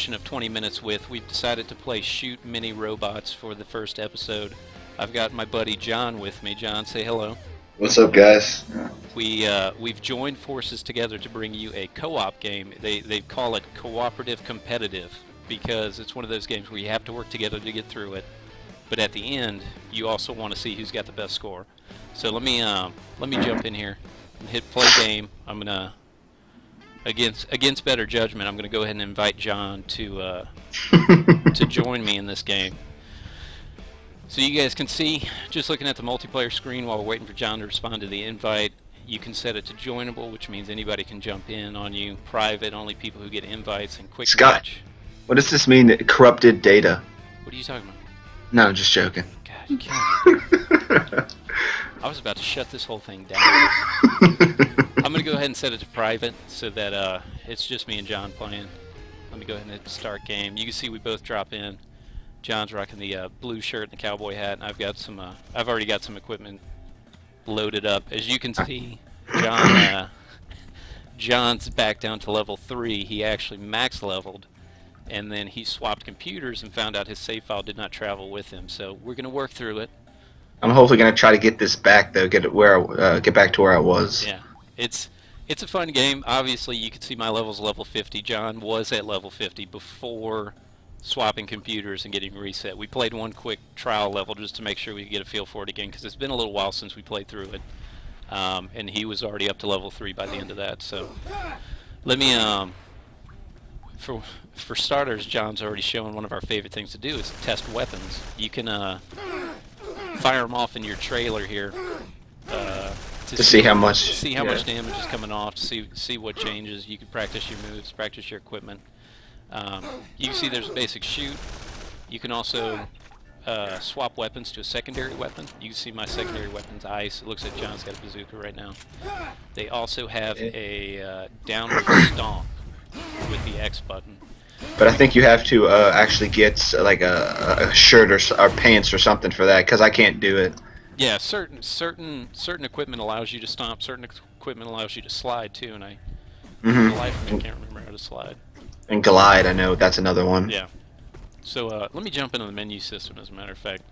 selection of 20 minutes with. We've decided to play Shoot Mini Robots for the first episode. I've got my buddy John with me. John, say hello. What's up, guys? We've joined forces together to bring you a co-op game. They call it cooperative competitive because it's one of those games where you have to work together to get through it. But at the end, you also want to see who's got the best score. So let me jump in here and hit play game. I'm gonna against better judgment, I'm gonna go ahead and invite John to to join me in this game. So you guys can see, just looking at the multiplayer screen while we're waiting for John to respond to the invite, you can set it to joinable, which means anybody can jump in on you. Private, only people who get invites, and quick Scott, match. What does this mean, corrupted data? What are you talking about? No, just joking. God, you can't. I was about to shut this whole thing down. I'm going to go ahead and set it to private so that it's just me and John playing. Let me go ahead and hit start game. You can see we both drop in. John's rocking the blue shirt and the cowboy hat, and I've got some. I've already got some equipment loaded up. As you can see, John's back down to level 3. He actually max leveled, and then he swapped computers and found out his save file did not travel with him. So we're gonna work through it. I'm hopefully gonna try to get this back though. Get back to where I was. Yeah, it's a fun game. Obviously, you can see my level's level 50. John was at level 50 before swapping computers and getting reset. We played one quick trial level just to make sure we could get a feel for it again, because it's been a little while since we played through it, and he was already up to level 3 by the end of that. So let me for starters, John's already shown one of our favorite things to do is test weapons. You can fire them off in your trailer here to see how much much damage is coming off, to see what changes. You can practice your moves, practice your equipment. You can see there's a basic shoot. You can also swap weapons to a secondary weapon. You can see my secondary weapon's ice. It looks like John's got a bazooka right now. They also have a downward stomp with the X button. But I think you have to actually get like a shirt or pants or something for that, because I can't do it. Yeah, certain equipment allows you to stomp. Certain equipment allows you to slide too, and I can't remember how to slide. And glide, I know that's another one. Yeah. So let me jump into the menu system. As a matter of fact,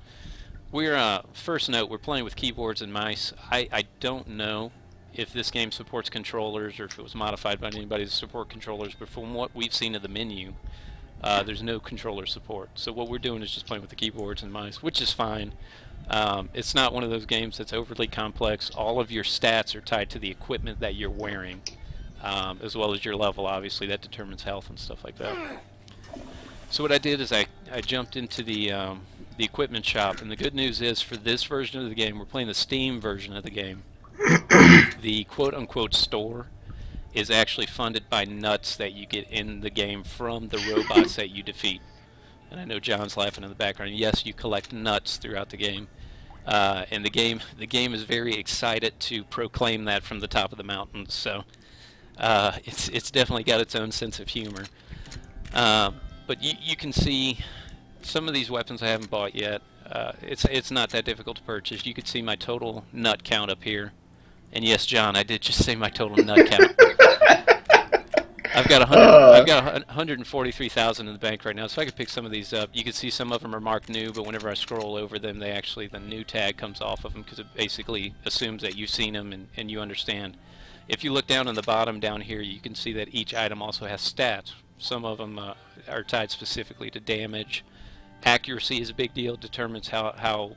we're first note, we're playing with keyboards and mice. I don't know if this game supports controllers or if it was modified by anybody to support controllers, but from what we've seen of the menu, there's no controller support. So what we're doing is just playing with the keyboards and mice, which is fine. It's not one of those games that's overly complex. All of your stats are tied to the equipment that you're wearing. As well as your level, obviously, that determines health and stuff like that. So what I did is I jumped into the equipment shop, and the good news is for this version of the game, we're playing the Steam version of the game. The quote-unquote store is actually funded by nuts that you get in the game from the robots that you defeat. And I know John's laughing in the background. Yes, you collect nuts throughout the game. And the game is very excited to proclaim that from the top of the mountains. So it's definitely got its own sense of humor. But you can see some of these weapons I haven't bought yet. It's not that difficult to purchase. You can see my total nut count up here. And yes, John, I did just say my total nut count. I've got 143,000 in the bank right now. So if I could pick some of these up, you can see some of them are marked new, but whenever I scroll over them, the new tag comes off of them, because it basically assumes that you've seen them and you understand. If you look down on the bottom down here, you can see that each item also has stats. Some of them are tied specifically to damage. Accuracy is a big deal. It determines how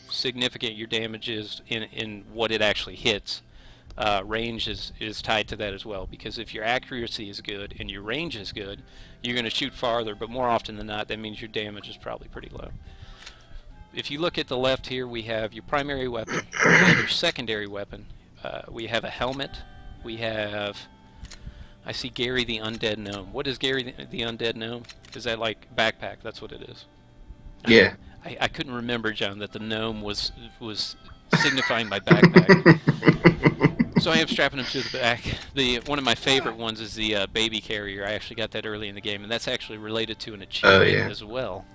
significant your damage is in what it actually hits. Range is tied to that as well, because if your accuracy is good and your range is good, you're going to shoot farther, but more often than not, that means your damage is probably pretty low. If you look at the left here, we have your primary weapon, we have your secondary weapon. We have a helmet. We have... I see Gary the Undead Gnome. What is Gary the Undead Gnome? Is that like backpack? That's what it is. Yeah. I couldn't remember, John, that the gnome was signifying my backpack. So I am strapping him to the back. One of my favorite ones is the baby carrier. I actually got that early in the game, and that's actually related to an achievement as well.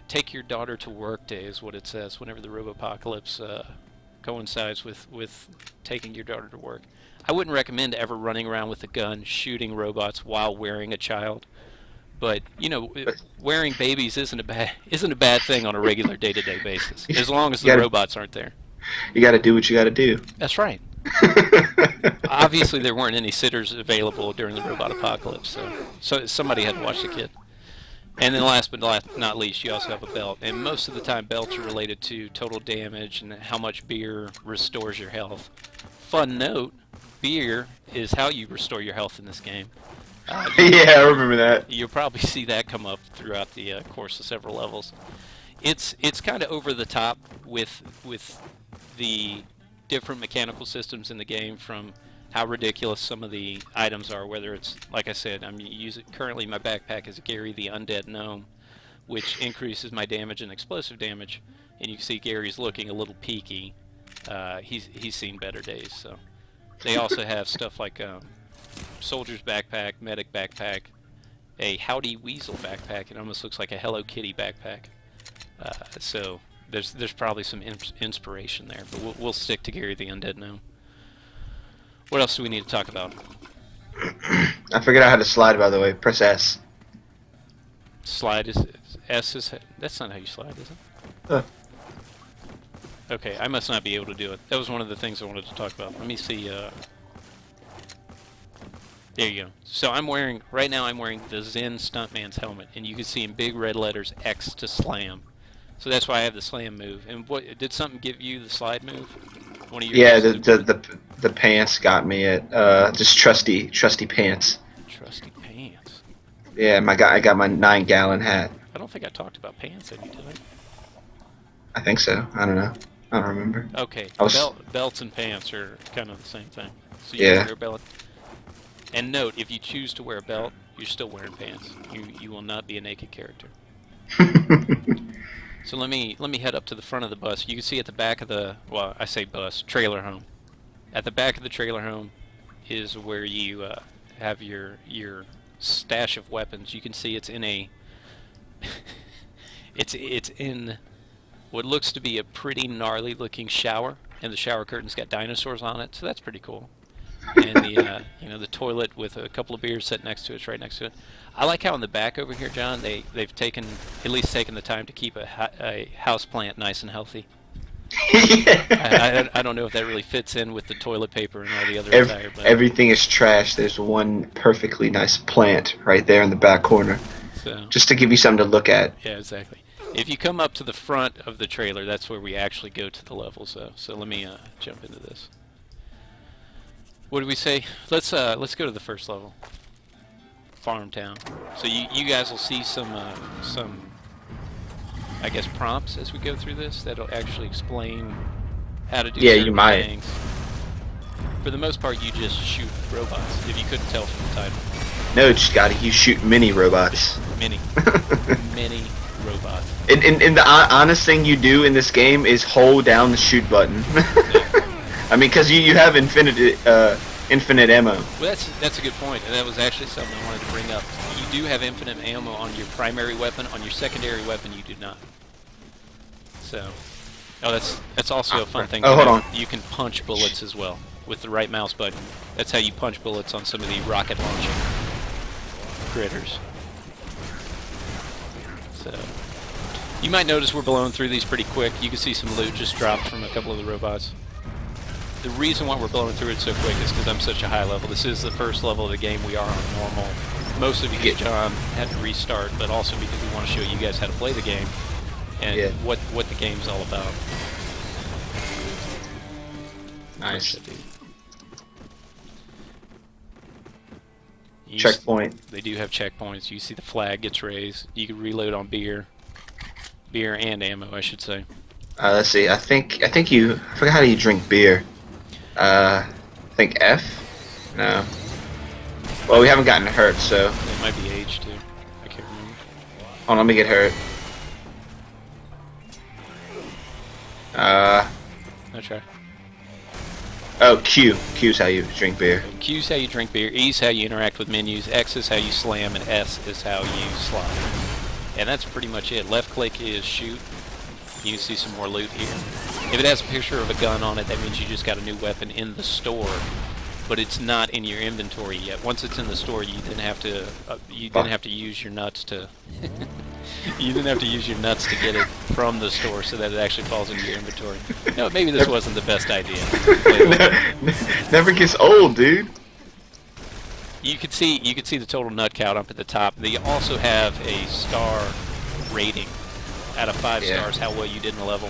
Take your daughter to work day is what it says whenever the Robopocalypse coincides with taking your daughter to work. I wouldn't recommend ever running around with a gun shooting robots while wearing a child. But you know, wearing babies isn't a bad thing on a regular day-to-day basis, as long as the robots aren't there. You got to do what you got to do. That's right. Obviously, there weren't any sitters available during the robot apocalypse, so somebody had to watch the kid. And then last but not least, you also have a belt. And most of the time, belts are related to total damage and how much beer restores your health. Fun note, beer is how you restore your health in this game. Yeah, I remember that. You'll probably see that come up throughout the course of several levels. It's kind of over the top with the different mechanical systems in the game, from how ridiculous some of the items are, whether it's, like I said, I'm using currently my backpack is Gary the Undead Gnome, which increases my damage and explosive damage, and you can see Gary's looking a little peaky. He's seen better days. So they also have stuff like soldier's backpack, medic backpack, a Howdy Weasel backpack. It almost looks like a Hello Kitty backpack. So there's probably some inspiration there, but we'll stick to Gary the Undead Gnome. What else do we need to talk about? I figured out how to slide, by the way. Press S. Slide is S is that's not how you slide, is it? Okay, I must not be able to do it. That was one of the things I wanted to talk about. Let me see. There you go. So right now I'm wearing the Zen Stuntman's helmet, and you can see in big red letters X to slam. So that's why I have the slam move. And what did something give you the slide move? One of your the pants got me at just trusty pants. Trusty pants. Yeah, I got my 9-gallon hat. I don't think I talked about pants any time. I think so. I don't know. I don't remember. Okay. Belts and pants are kind of the same thing. So you wear a belt. And note, if you choose to wear a belt, you're still wearing pants. You will not be a naked character. So let me head up to the front of the bus. You can see at the back of the, well, I say bus, trailer home. At the back of the trailer home is where you have your stash of weapons. You can see it's in a it's in what looks to be a pretty gnarly looking shower, and the shower curtain's got dinosaurs on it, so that's pretty cool. And the the toilet with a couple of beers sitting next to it, right next to it. I like how in the back over here, John, they've at least taken the time to keep a house plant nice and healthy. I don't know if that really fits in with the toilet paper and all the other attire, but everything is trash. There's one perfectly nice plant right there in the back corner, so just to give you something to look at. Yeah, exactly. If you come up to the front of the trailer, that's where we actually go to the levels. So let me jump into this. What did we say? Let's go to the first level. Farm town. So you guys will see some I guess prompts as we go through this that'll actually explain how to do certain things. For the most part, you just shoot robots. If you couldn't tell from the title. No, Scotty, you shoot mini robots. Mini robots. And the honest thing you do in this game is hold down the shoot button. I mean, because you have infinite ammo. Well, that's a good point, and that was actually something I wanted to bring up. You do have infinite ammo on your primary weapon. On your secondary weapon, you do not. So, that's also a fun thing. Oh, hold on. You can punch bullets as well with the right mouse button. That's how you punch bullets on some of the rocket launching critters. So, you might notice we're blowing through these pretty quick. You can see some loot just dropped from a couple of the robots. The reason why we're blowing through it so quick is because I'm such a high level. This is the first level of the game we are on normal. Most of you, John, had to restart, but also because we want to show you guys how to play the game and what the game's all about. Nice. Checkpoint. They do have checkpoints. You see the flag gets raised. You can reload on beer and ammo, I should say. Let's see. I forgot how you drink beer. I think F? No. Well, we haven't gotten hurt, so. It might be H too. I can't remember. Hold on, let me get hurt. That's right. Oh, Q. Q's how you drink beer. Q's how you drink beer. E's how you interact with menus. X is how you slam, and S is how you slide. And that's pretty much it. Left click is shoot. You can see some more loot here. If it has a picture of a gun on it, that means you just got a new weapon in the store, but it's not in your inventory yet. Once it's in the store, you didn't have to use your nuts to you didn't have to use your nuts to get it from the store so that it actually falls into your inventory. No, maybe this wasn't the best idea. Never gets old, dude. You could see the total nut count up at the top. They also have a star rating out of 5 stars how well you did in a level.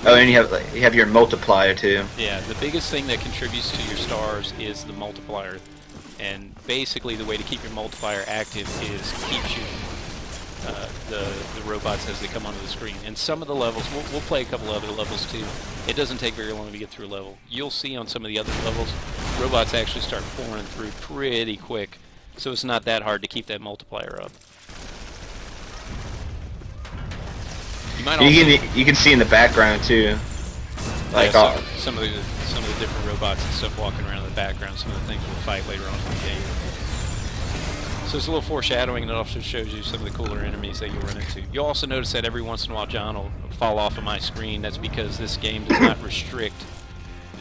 Oh, and you have your multiplier too. Yeah, the biggest thing that contributes to your stars is the multiplier, and basically the way to keep your multiplier active is keep shooting the robots as they come onto the screen. And some of the levels, we'll play a couple other levels too. It doesn't take very long to get through a level. You'll see on some of the other levels, robots actually start pouring through pretty quick, so it's not that hard to keep that multiplier up. You can see in the background too, like some of the different robots and stuff walking around in the background. Some of the things we'll fight later on in the game. So it's a little foreshadowing, and it also shows you some of the cooler enemies that you'll run into. You'll also notice that every once in a while John will fall off of my screen. That's because this game does not restrict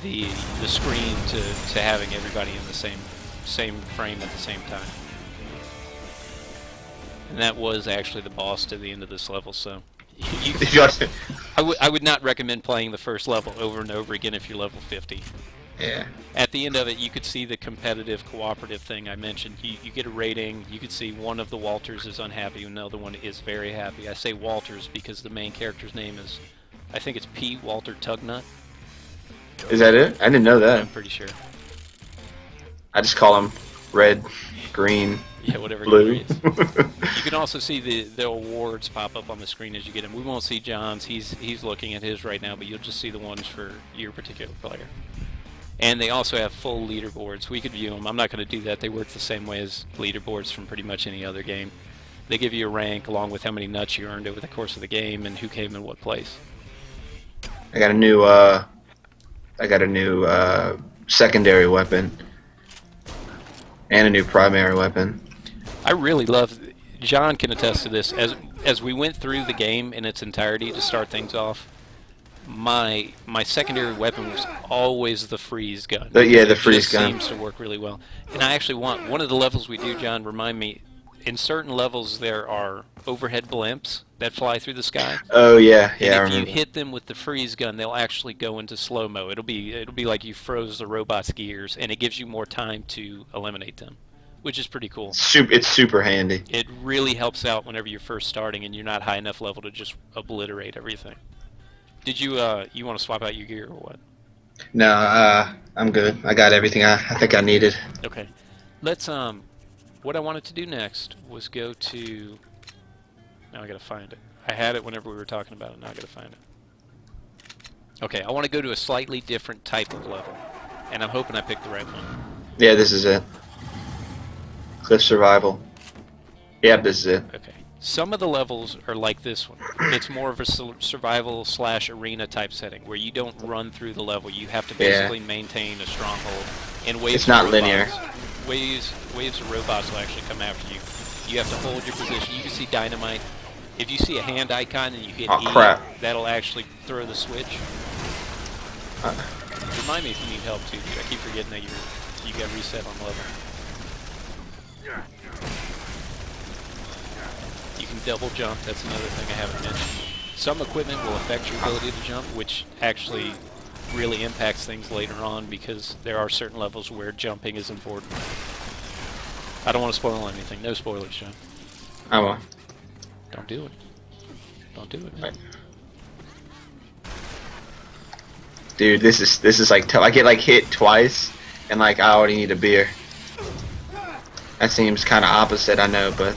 the screen to having everybody in the same frame at the same time. And that was actually the boss to the end of this level, so. I would not recommend playing the first level over and over again if you're level 50. Yeah. At the end of it, you could see the competitive, cooperative thing I mentioned. You get a rating. You could see one of the Walters is unhappy, and another one is very happy. I say Walters because the main character's name is, I think it's P. Walter Tugnut. Is that it? I didn't know that. I'm pretty sure. I just call him red, green, yeah, whatever blue. You can also see the awards pop up on the screen as you get them. We won't see John's. He's looking at his right now, but you'll just see the ones for your particular player. And they also have full leaderboards. We could view them. I'm not going to do that. They work the same way as leaderboards from pretty much any other game. They give you a rank along with how many nuts you earned over the course of the game and who came in what place. I got a new secondary weapon and a new primary weapon. I really love. John can attest to this. As we went through the game in its entirety to start things off, my secondary weapon was always the freeze gun. The freeze gun seems to work really well. And I actually want one of the levels we do, John. Remind me. In certain levels, there are overhead blimps that fly through the sky. Oh yeah, yeah. And if you hit them with the freeze gun, they'll actually go into slow-mo. It'll be like you froze the robot's gears, and it gives you more time to eliminate them, which is pretty cool. It's super handy. It really helps out whenever you're first starting and you're not high enough level to just obliterate everything. Did you you want to swap out your gear or what? No, I'm good. I got everything I think I needed. Okay, let's what I wanted to do next was go to. Now I gotta find it. I had it whenever we were talking about it. Now I gotta find it. Okay, I want to go to a slightly different type of level, and I'm hoping I picked the right one. Yeah, this is it. Cliff survival. Yeah, this is it. Okay. Some of the levels are like this one. It's more of a survival / arena type setting where you don't run through the level. You have to basically maintain a stronghold in waves. It's not linear. Waves of robots will actually come after you. You have to hold your position. You can see dynamite. If you see a hand icon and you hit E, crap. That'll actually throw the switch. Remind me if you need help too, dude. I keep forgetting that you got reset on level. You can double jump. That's another thing I haven't mentioned. Some equipment will affect your ability to jump, which actually really impacts things later on because there are certain levels where jumping is important. I don't want to spoil anything. No spoilers, John. I won't. Don't do it. Don't do it, man. Right. Dude, this is like I get like hit twice, and like I already need a beer. That seems kind of opposite, I know, but.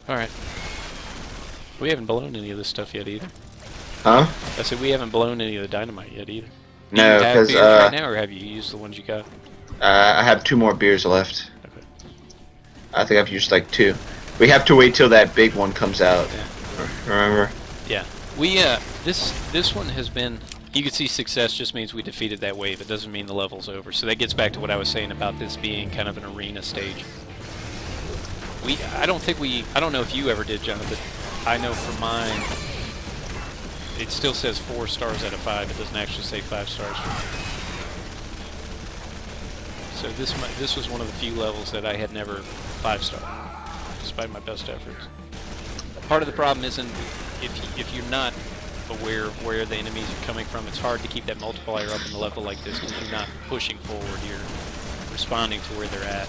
All right. We haven't blown any of this stuff yet either. Huh? I said we haven't blown any of the dynamite yet either. No, because right now, or have you used the ones you got? I have 2 more beers left. Okay. I think I've used like 2. We have to wait till that big one comes out. Yeah. Remember? Yeah. We this one has been. You can see success just means we defeated that wave. It doesn't mean the level's over. So that gets back to what I was saying about this being kind of an arena stage. I don't know if you ever did, John, but I know for mine, it still says 4 stars out of 5. It doesn't actually say 5 stars. So this was one of the few levels that I had never 5-star, despite my best efforts. Part of the problem isn't if you're not aware of where the enemies are coming from, it's hard to keep that multiplier up in a level like this because you're not pushing forward, you're responding to where they're at.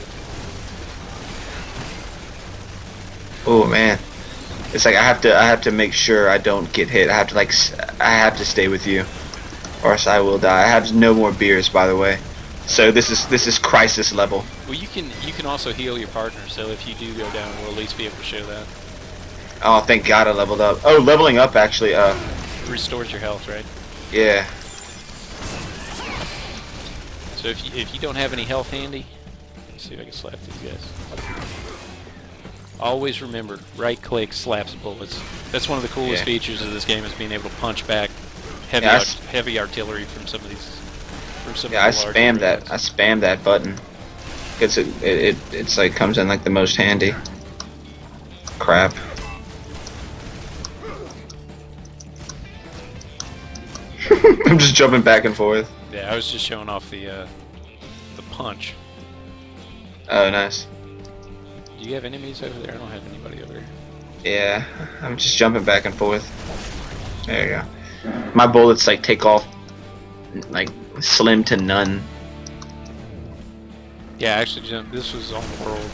Oh man, it's like I have to make sure I don't get hit. I have to stay with you, or else I will die. I have no more beers, by the way. So this is crisis level. Well, you can also heal your partner, so if you do go down, we'll at least be able to show that. Oh, thank God I leveled up. Oh, leveling up actually. Restores your health, right? Yeah. So if you don't have any health handy, let's see if I can slap these guys. Always remember, right click slaps bullets. That's one of the coolest features of this game, is being able to punch back heavy artillery from some of these. I spam that. I spam that button because it's like comes in like the most handy. Crap. I'm just jumping back and forth. Yeah, I was just showing off the punch. Oh, nice. Do you have enemies over there? I don't have anybody over here. Yeah, I'm just jumping back and forth. There you go. My bullets like take off like slim to none. Yeah, actually, this was on World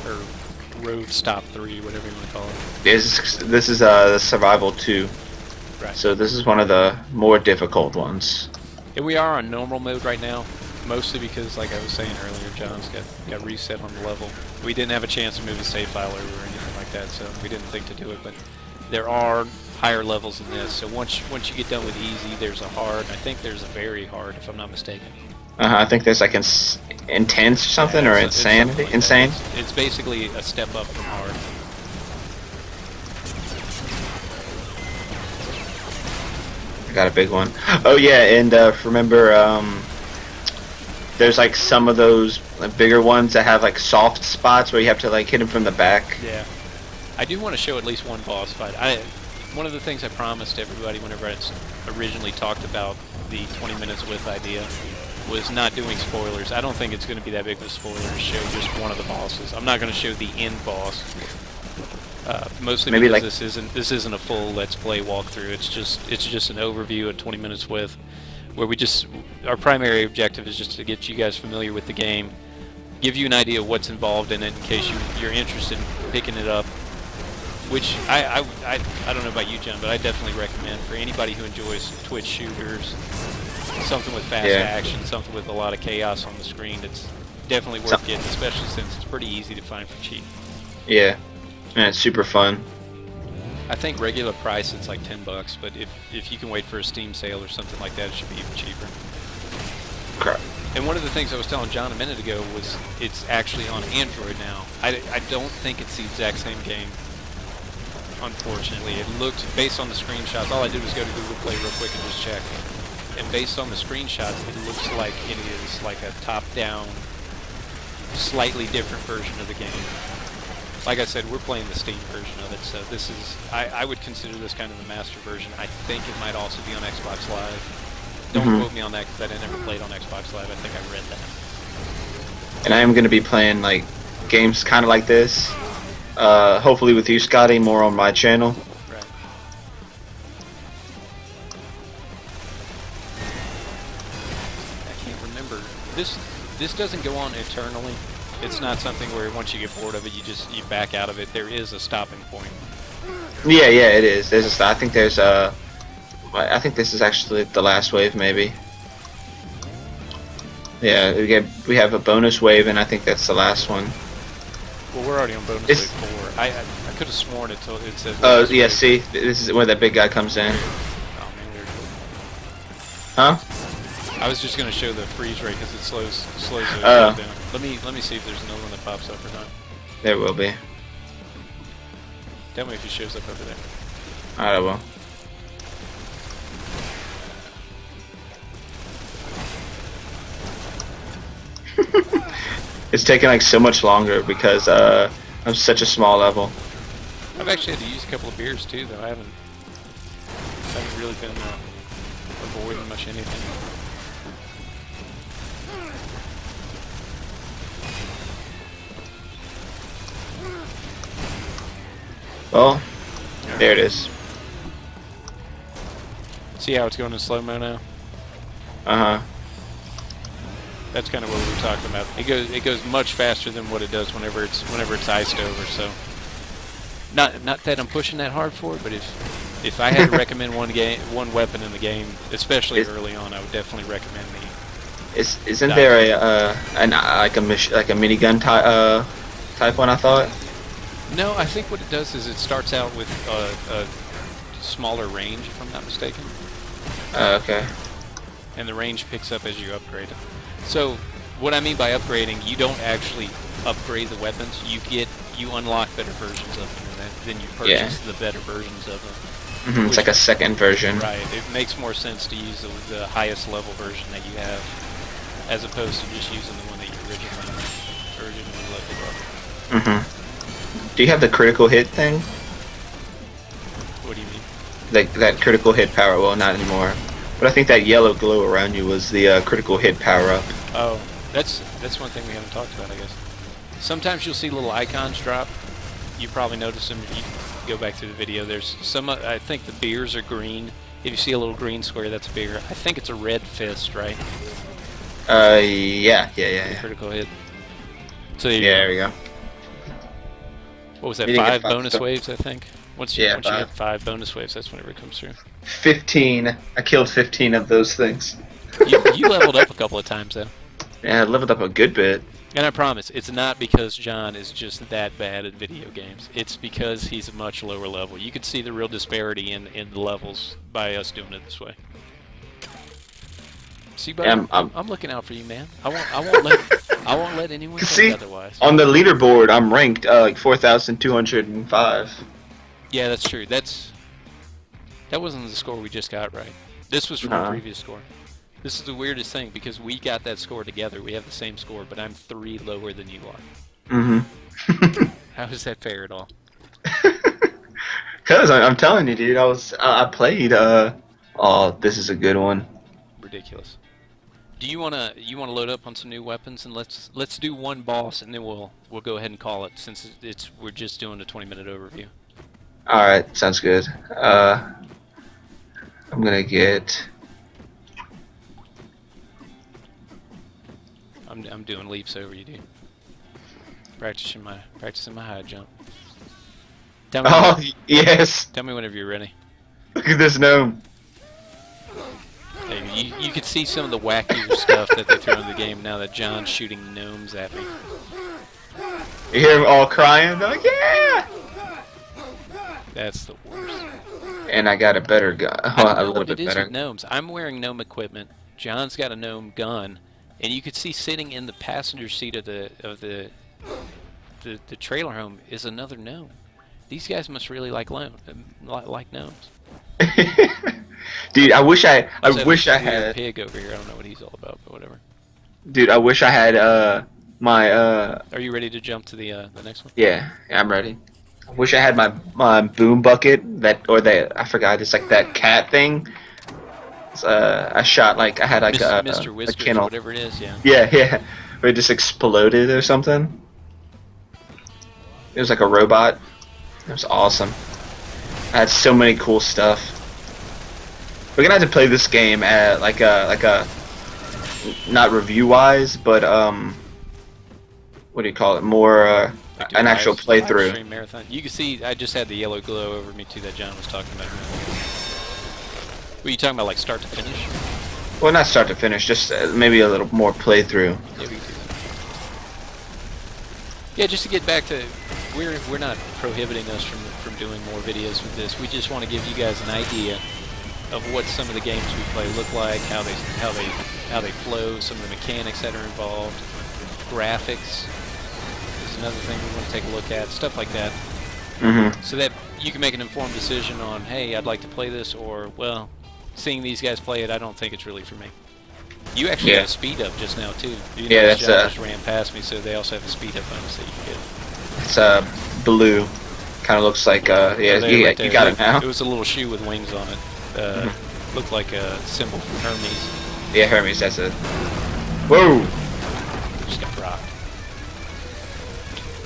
or Road Stop 3, whatever you want to call it. This is Survival 2. Right. So this is one of the more difficult ones. Yeah, we are on normal mode right now, mostly because, like I was saying earlier, John's got reset on the level. We didn't have a chance to move the save file over or anything like that, so we didn't think to do it. But there are higher levels than this. So once you get done with easy, there's a hard. I think there's a very hard, if I'm not mistaken. I think there's like intense or something, or insanity. Like insane. It's basically a step up from hard. I got a big one. Oh yeah, and remember, there's like some of those bigger ones that have like soft spots where you have to like hit them from the back. Yeah, I do want to show at least one boss fight. One of the things I promised everybody whenever I originally talked about the 20 minutes with idea was not doing spoilers. I don't think it's going to be that big of a spoiler to show just one of the bosses. I'm not going to show the end boss. Mostly Maybe because like this isn't a full Let's Play walkthrough. It's just an overview at 20 minutes with, where our primary objective is just to get you guys familiar with the game, give you an idea of what's involved in it in case you're interested in picking it up. Which I don't know about you, John, but I definitely recommend for anybody who enjoys Twitch shooters, something with fast action, something with a lot of chaos on the screen. It's definitely worth getting, especially since it's pretty easy to find for cheap. Yeah. And it's super fun. I think regular price it's like $10, but if you can wait for a Steam sale or something like that, it should be even cheaper. Crap. And one of the things I was telling John a minute ago was it's actually on Android now. I don't think it's the exact same game, unfortunately. It looked, based on the screenshots, all I did was go to Google Play real quick and just check. And based on the screenshots, it looks like it is like a top-down, slightly different version of the game. Like I said, we're playing the Steam version of it, so this is, I would consider this kind of the master version. I think it might also be on Xbox Live. Don't quote me on that because I never played on Xbox Live. I think I read that. And I am going to be playing like games kind of like this, hopefully with you, Scotty, more on my channel. Right. I can't remember. This doesn't go on eternally. It's not something where once you get bored of it, you back out of it. There is a stopping point. Yeah, it is. I think there's I think this is actually the last wave, maybe. Yeah, we have a bonus wave, and I think that's the last one. Well, we're already on bonus wave 4. I could have sworn it said. Oh yeah, wave. See, this is where that big guy comes in. Oh man, weird. Huh? I was just gonna show the freeze rate because it slows it down. Let me see if there's another one that pops up or not. There will be. Tell me if he shows up over there. I will. It's taking like so much longer because I'm I'm such a small level. I've actually had to use a couple of beers too, though. I haven't really been avoiding much anything. Well, there it is. See how it's going in slow-mo now? Uh-huh. That's kind of what we were talking about. It goes much faster than what it does whenever it's iced over. So, not that I'm pushing that hard for it, but if I had to recommend one weapon in the game, especially early on, I would definitely recommend the. Isn't there like a minigun type one? I thought. No, I think what it does is it starts out with a smaller range, if I'm not mistaken. Okay. And the range picks up as you upgrade it. So, what I mean by upgrading, you don't actually upgrade the weapons. You unlock better versions of them, and then you purchase the better versions of them. It's like a second version. Right. It makes more sense to use the highest level version that you have, as opposed to just using the one that you originally loaded up. Do you have the critical hit thing? What do you mean? Like that critical hit power? Well, not anymore. But I think that yellow glow around you was the critical hit power up. Oh, that's one thing we haven't talked about, I guess. Sometimes you'll see little icons drop. You probably notice them. You can go back through the video. There's some. I think the beers are green. If you see a little green square, that's a beer. I think it's a red fist, right? Yeah. Critical hit. So there we go. What was that? 5 bonus waves, I think. Once you get 5 bonus waves, that's whenever it comes through. 15. I killed 15 of those things. you leveled up a couple of times, though. Yeah, I leveled up a good bit. And I promise, it's not because John is just that bad at video games. It's because he's a much lower level. You can see the real disparity in the levels by us doing it this way. See, buddy, I'm looking out for you, man. I won't let anyone think otherwise. On the leaderboard, I'm ranked like 4,205. Yeah, that's true. That wasn't the score we just got right. This was from a previous score. This is the weirdest thing because we got that score together. We have the same score, but I'm 3 lower than you are. How is that fair at all? Cause I'm telling you, dude, I played. Oh, this is a good one. Ridiculous. Do you wanna load up on some new weapons and let's do one boss and then we'll go ahead and call it since we're just doing a 20-minute overview. All right, sounds good. I'm gonna get. I'm doing leaps over you, dude. Practicing my high jump. Yes. Tell me whenever you're ready. Look at this gnome. Hey, you can see some of the wackier stuff that they throw in the game now that John's shooting gnomes at me. You hear them all crying? They're like, yeah! That's the worst. And I got a better gun. I don't know what it is with gnomes. I'm wearing gnome equipment. John's got a gnome gun, and you could see sitting in the passenger seat of the trailer home is another gnome. These guys must really like gnomes. Dude, I wish I had a pig over here. I don't know what he's all about, but whatever. Dude, I wish I had my Are you ready to jump to the next one? Yeah, I'm ready. I wish I had my boom bucket I forgot, it's like that cat thing. I shot like I had like Mr. Whiskers, a kennel. Whatever it is, yeah. Yeah, where it just exploded or something. It was like a robot. It was awesome. I had so many cool stuff. We're gonna have to play this game at like a not review wise, but what do you call it? More an actual playthrough. Marathon. You can see I just had the yellow glow over me too that John was talking about. Were you talking about like start to finish? Well, not start to finish, just maybe a little more playthrough. Yeah, we can do that. Yeah, just to get back to, we're not prohibiting us from doing more videos with this. We just want to give you guys an idea of what some of the games we play look like, how they flow, some of the mechanics that are involved, graphics is another thing we want to take a look at, stuff like that. So that you can make an informed decision on, hey, I'd like to play this, or, well, seeing these guys play it, I don't think it's really for me. You actually got a speed up just now too. You know, that's just ran past me, so they also have a speed up bonus that you can get. It's blue. Kind of looks like yeah, There, yeah, right there. you got it now. It was a little shoe with wings on it. Looked like a symbol from Hermes. Yeah, Hermes, that's it. Whoa! Just got rocked.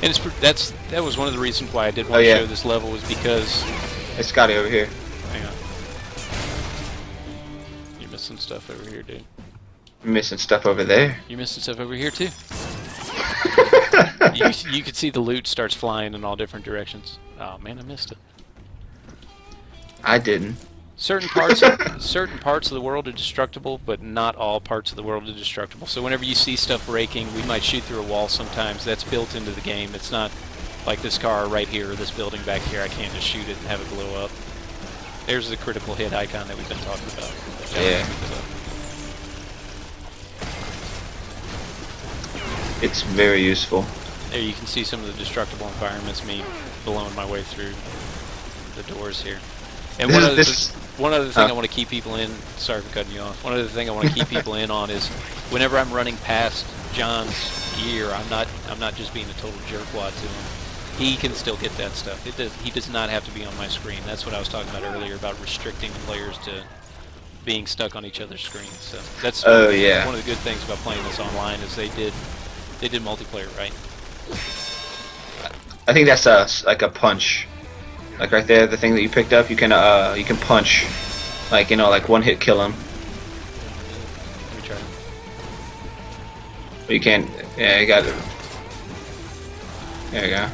And that was one of the reasons why I did want to show this level, was because It's Scotty over here. hang on. You're missing stuff over here, dude. I'm missing stuff over there. You're missing stuff over here too. You could see the loot starts flying in all different directions. Oh man, I missed it. I didn't. Certain parts of the world are destructible, but not all parts of the world are destructible. So whenever you see stuff breaking, we might shoot through a wall sometimes. That's built into the game. It's not like this car right here or this building back here. I can't just shoot it and have it blow up. There's the critical hit icon that we've been talking about. Yeah. It's very useful. There you can see some of the destructible environments, me blowing my way through the doors here. And one other thing I want to keep people in, sorry for cutting you off, one other thing I want to keep people in on is whenever I'm running past John's gear, I'm not just being a total jerkwad to him. He can still get that stuff. He does not have to be on my screen. That's what I was talking about earlier, about restricting the players to being stuck on each other's screens. So that's one of the good things about playing this online is they did multiplayer right. I think that's like a punch. Like right there, the thing that you picked up, you can punch, like like one hit kill him. Let me try. But you can't. Yeah, you got it. There you go.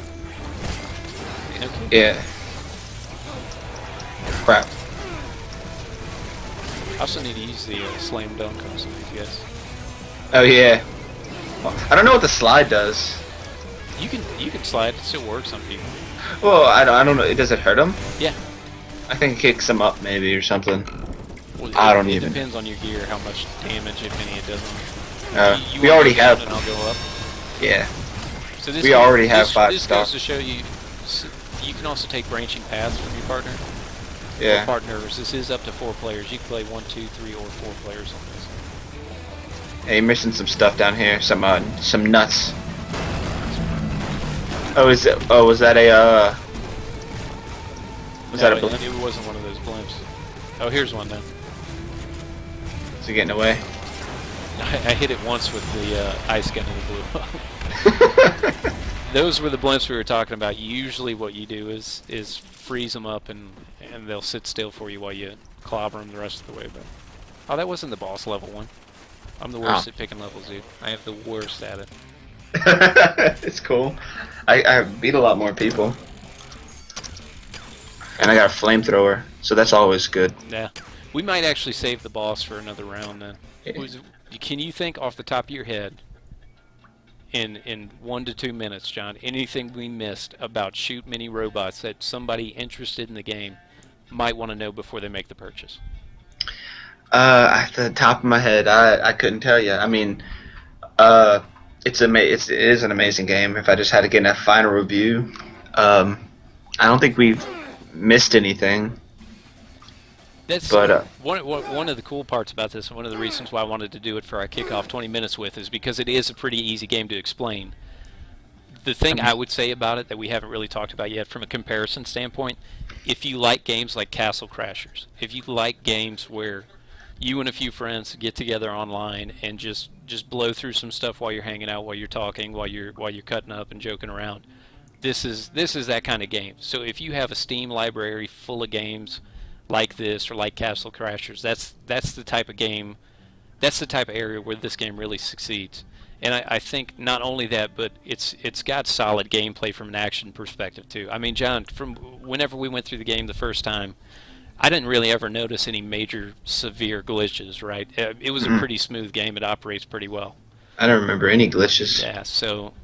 Okay. Yeah. Crap. I also need to use the slam dunk on some of these guys. Oh yeah. I don't know what the slide does. You can slide. It still works on people. Well, I don't know. Does it hurt them? Yeah. I think it kicks them up maybe or something. Well, I don't it even. depends on your gear how much damage, if any, it does. You we wanna already go down have. and I'll go up. Yeah. So this We already have 5 This stars. goes to show you. You can also take branching paths from your partner. Yeah. Or partners. This is up to 4 players. You can play 1, 2, 3, or 4 players on this. Hey, you're missing some stuff down here. Some nuts. Oh, was that a Was that a No, blimp? it wasn't one of those blimps. Oh, here's one then. Is he getting away? I hit it once with the ice gun and it blew up. Those were the blimps we were talking about. Usually what you do is freeze them up and they'll sit still for you while you clobber them the rest of the way. But oh, that wasn't the boss level one. I'm the worst at picking levels, dude. I have the worst at it. It's cool. I beat a lot more people. And I got a flamethrower, so that's always good. Yeah. We might actually save the boss for another round then. Yeah. Can you think off the top of your head, in 1 to 2 minutes, John, anything we missed about shoot mini robots that somebody interested in the game might want to know before they make the purchase? At the top of my head, I couldn't tell you. I mean, it is an amazing game. If I just had to get a final review, I don't think we've missed anything. That's But one of the cool parts about this, and one of the reasons why I wanted to do it for our kickoff 20 minutes with, is because it is a pretty easy game to explain. The thing I would say about it that we haven't really talked about yet from a comparison standpoint, if you like games like Castle Crashers, if you like games where you and a few friends get together online and just blow through some stuff while you're hanging out, while you're talking, while you're cutting up and joking around, this is that kind of game. So if you have a Steam library full of games like this or like Castle Crashers, that's the type of game, that's the type of area where this game really succeeds. And I think not only that, but it's got solid gameplay from an action perspective too. I mean, John, from whenever we went through the game the first time, I didn't really ever notice any major severe glitches, right? It was a pretty smooth game. It operates pretty well. I don't remember any glitches. Yeah, so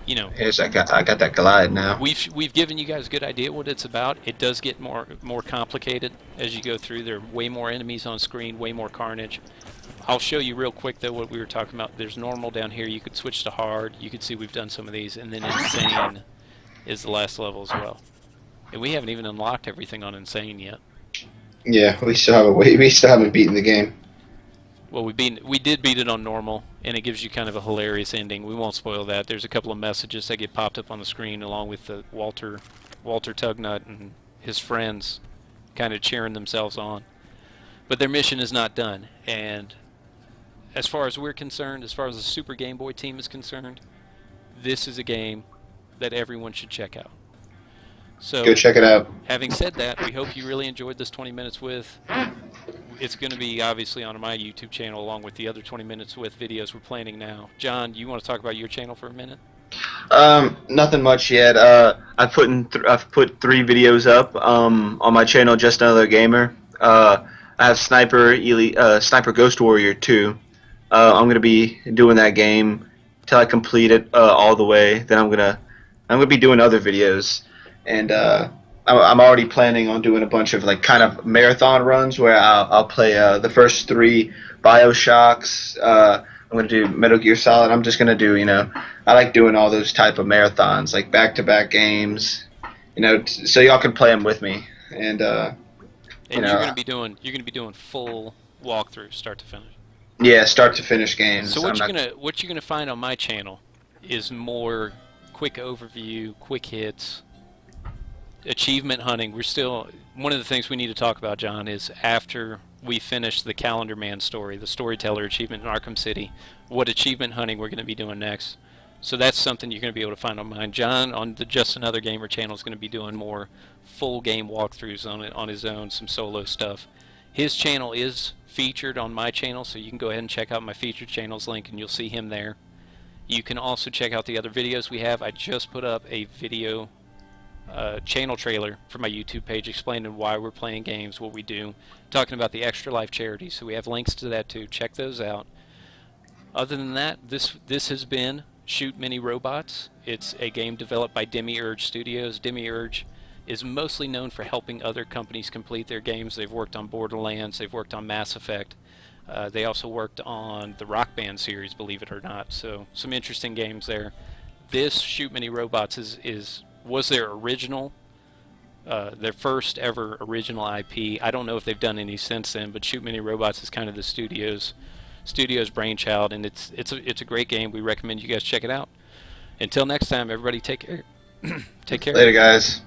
Here's I got that glide now. We've given you guys a good idea what it's about. It does get more complicated as you go through. There are way more enemies on screen, way more carnage. I'll show you real quick though what we were talking about. There's normal down here. You could switch to hard. You could see we've done some of these, and then insane is the last level as well. And we haven't even unlocked everything on insane yet. Yeah, we still haven't beaten the game. Well, we did beat it on normal, and it gives you kind of a hilarious ending. We won't spoil that. There's a couple of messages that get popped up on the screen, along with the Walter Tugnut and his friends, kind of cheering themselves on. But their mission is not done, and as far as we're concerned, as far as the Super Game Boy team is concerned, this is a game that everyone should check out. So, Go check it out. having said that, we hope you really enjoyed this 20 Minutes With. It's going to be obviously on my YouTube channel along with the other 20 Minutes With videos we're planning now. John, you want to talk about your channel for a minute? Nothing much yet. I've put 3 videos up on my channel, Just Another Gamer. I have Sniper Ghost Warrior 2. I'm gonna be doing that game till I complete it all the way. Then I'm gonna be doing other videos, and I'm already planning on doing a bunch of like kind of marathon runs where I'll play the first 3 BioShocks. I'm gonna do Metal Gear Solid. I'm just gonna do, I like doing all those type of marathons, like back-to-back games, so y'all can play them with me. And you're going to be doing full walkthrough, start to finish. Yeah, start to finish games. So what you're gonna find on my channel is more quick overview, quick hits, achievement hunting. One of the things we need to talk about, John, is after we finish the Calendar Man story, the storyteller achievement in Arkham City, what achievement hunting we're going to be doing next. So that's something you're going to be able to find on mine. John, on the Just Another Gamer channel, is going to be doing more full game walkthroughs on his own, some solo stuff. His channel is featured on my channel, so you can go ahead and check out my featured channels link, and you'll see him there. You can also check out the other videos we have. I just put up a video channel trailer for my YouTube page explaining why we're playing games, what we do, talking about the Extra Life charity, so we have links to that too. Check those out. Other than that, this has been Shoot Mini Robots. It's a game developed by Demiurge Studios. Demiurge is mostly known for helping other companies complete their games. They've worked on Borderlands, they've worked on Mass Effect. They also worked on the Rock Band series, believe it or not, so some interesting games there. This Shoot Mini Robots was their original, their first ever original IP. I don't know if they've done any since then, but Shoot Mini Robots is kind of the studio's brainchild, and it's a great game. We recommend you guys check it out. Until next time, everybody, take care. Take care. Later, guys.